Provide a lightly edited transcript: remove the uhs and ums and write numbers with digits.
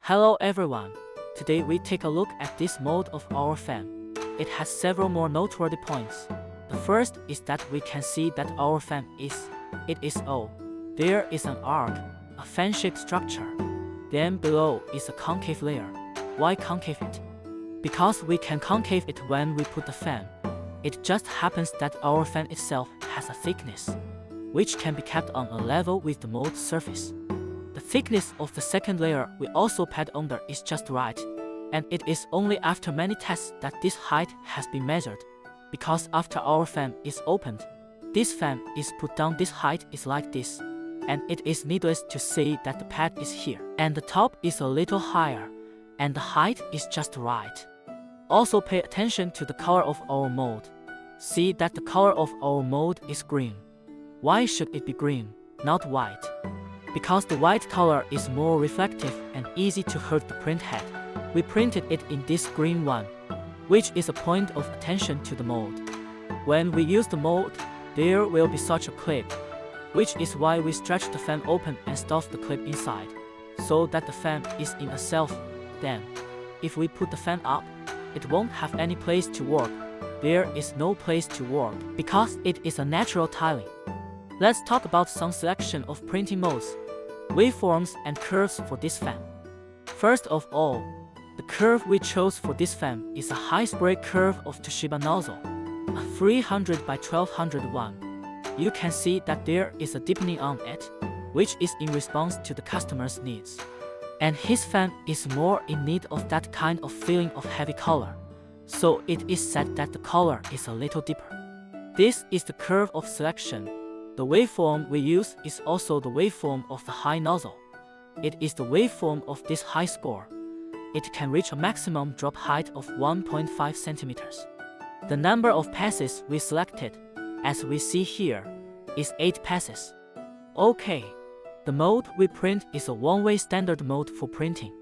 Hello everyone. Today we take a look at this mode of our fan. It has several more noteworthy points. The first is that we can see that our fan is O. There is an arc, a fan-shaped structure. Then below is a concave layer. Why concave it? Because we can concave it when we put the fan. It just happens that our fan itself has a thickness, which can be kept on a level with the mold surface. The thickness of the second layer we also pad under is just right, and it is only after many tests that this height has been measured, because after our fan is opened, this fan is put down, this height is like this, and it is needless to say that the pad is here, and the top is a little higher, and the height is just right. Also pay attention to the color of our mold. See that the color of our mold is green. Why should it be green, not white? Because the white color is more reflective and easy to hurt the print head. We printed it in this green one, which is a point of attention to the mold. When we use the mold, there will be such a clip, which is why we stretch the fan open and stuff the clip inside, so that the fan is in itself. Then, if we put the fan up, it won't have any place to work. There is no place to work because it is a natural tiling. Let's talk about some selection of printing modes, waveforms and curves for this fan. First of all, the curve we chose for this fan is a high spray curve of Toshiba nozzle, a 300 by 1200 one. You can see that there is a deepening on it, which is in response to the customer's needs. And his fan is more in need of that kind of feeling of heavy color, so it is said that the color is a little deeper. This is the curve of selection. The waveform we use is also the waveform of the high nozzle. It is the waveform of this high score. It can reach a maximum drop height of 1.5 centimeters. The number of passes we selected, as we see here, is 8 passes. Okay, the mode we print is a one-way standard mode for printing.